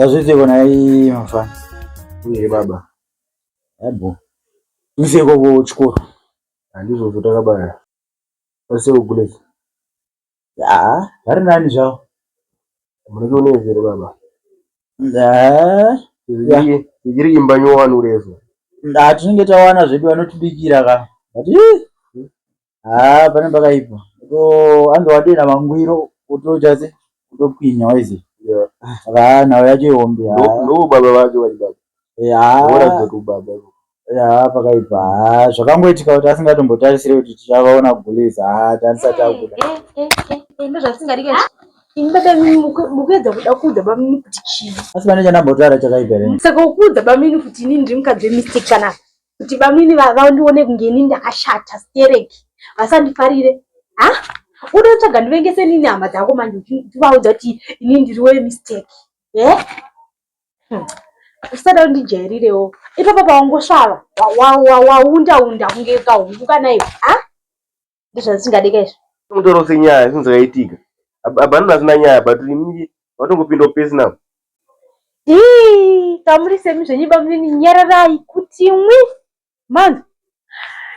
Azvizi kona hii mafana. Uye baba. Yabo. Mzee kwa chikoro. Andizvo zvotakabaya. Pase ugulezi. Hari nani zvao? Munoonezere baba. Ndiri imba nyowani urezo. Tinenge tawana zvedu vanotibikira ka. Ati pane pakaipa. Ange wadena mangwiro utochaze utokwinya waizi. Nawo yacho yombe. No baba vacho baba. Ora kuti baba. Pakaipa. Zvakangoitika kuti asingatombotarisire kuti tichavaona guleza. Tanisati akuda. Ndozvasingarike. Indada mukuedza kuda kuudza bamini kuti chii. Asi pane chanambotara chakaipa here. Saka ukuudza bamini kuti inini ndiri mukadzi mistake kana kuti bamini vaondione kunge inini ndakashata stereki. Vasandifarire. Unotsvaga ndivengese nini hama dzako manje tivaudza kuti inini ndiri we mistake. Usada kundijairirewo. Ipapo pawangosvava waunda kunge kahungu kana iwe. Ndozvasingadeka izvo. Mutoro senyaya zvinzaitika. Abana asina nyaya but inini watongopinda pesi nawo. Kamuri semi zvenyimba munini nyararai kuti mwi. Man.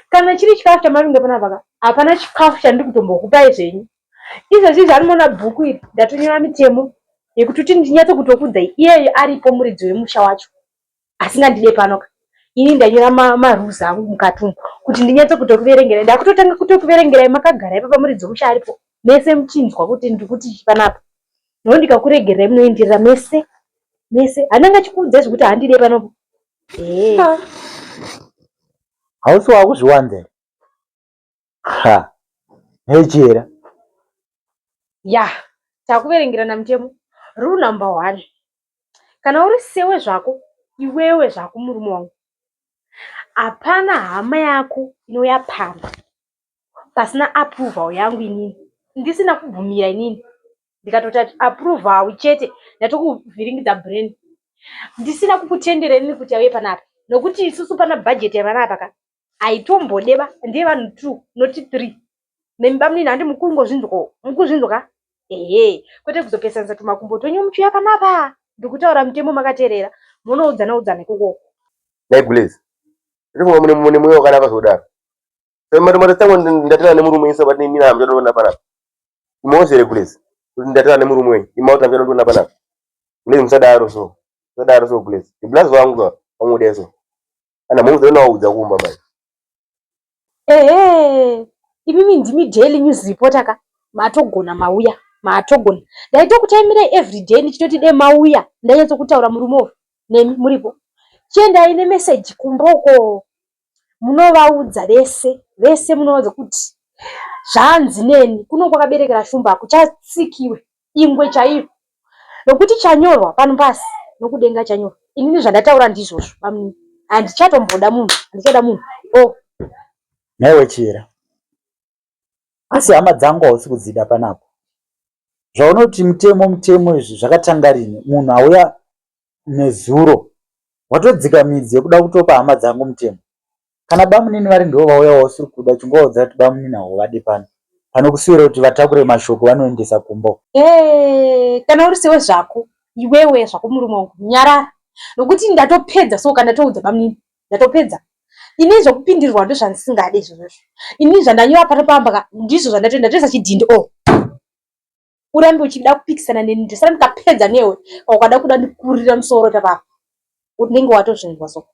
Kana chiri chikafu chamavinga panapa hapana chikafu chandiri kutombokupai zvenyu. Izvozvi zvarimona bhuku iri ndatonyora mitemo yekuti ndinyatso kutokudzai iyeyo aripo muridzi wemusha wacho. Asingandide panoka. Ini ndanyora marules angu mukati umu kuti ndinyatso kutokuverengera. Ndakutotanga kutokuverengerai makagara ipapo muridzi wemusha aripo. Mese muchinzwa kuti ndikuti panapa. No ndikakuregerai munoenderera mese. Ananga chikuudza zvekuti handide panopo. Hausi wakuzviwanza. Hechera. Takuverengera namutemo. Rule number 1. Kana uri sewe zvako, iwewe zvako murume wangu. Hapana hama yako inouya pano pasina approval yangu inini. Ndisina kubvumira inini. Ndikatoti approval chete ndatokuvhiringidza brain. Ndisina kukutendera inini kuti auye panapa. Nokuti isusu pana budget yapanapa ka. Aitombodeba ndiye vanhu 2 not 3. Nemba munini handi mukuzvinzwa. Kwete kuzopesanisa tumakumbo tonyu muchuya panapa. Ndikutaura mutemo makateerera. Munoudzana ikoko. Gulezi. Ndiri mune mwoyo wakanaka zvodaro. Sema tangu ndatana nemurume isa but nini hamja ndona panapa. Imozere Gulezi. Kuti ndatana nemurume imauta hamja ndona panapa. Gulezi musadaro so. Gulezi. Iblazi wangu pamudeso. Ana mungu zona waudza kumba bai. Imimi ndimi daily news reporter ka. Matogona mauya. Ndaitokutaimira everyday ndichitoti de mauya. Ndanyatso kutaura murume muripo. Chienda ine message kumboko. Munovaudza vese munovaudza kuti zvanzi neni kuno kwakaberekera shumba kuchatsikiwe ingwe chaiyo. Nokuti chanyorwa pano pasi nokudenga chanyorwa. Inini zvandataura ndizvozvo pamuni. Handichatomboda munhu, handichada munhu. Newe Chira. Asi hama dzangu hausi kudzida panapo. Zvaunoti mutemo izvi zvakatanga rini? Munhu auya nezuro. Watodzika midzi yekuda kutopa hama dzangu mutemo. Kana bamunini vari ndivo vauya wausiri kuda chingoudza kuti bamunini havo vade pano. Pano kusiyira kuti vatakure mashoko vanoendesa kumbo. Kana uri sewe zvako, iwewe zvako murume wangu nyara. Nokuti ndatopedza so kana toudza bamunini. Ndatopedza. Ini zvokupindirwa ndo zvandisingade izvozvo. Ini zvandanyora panopamba ndizvo zvandatoenda ndesa chidhindi urambe uchida kupikisana neni ndisara ndikapedza newe ukada kuda ndikurira musoro tapapa. Unenge watozvinzwa so.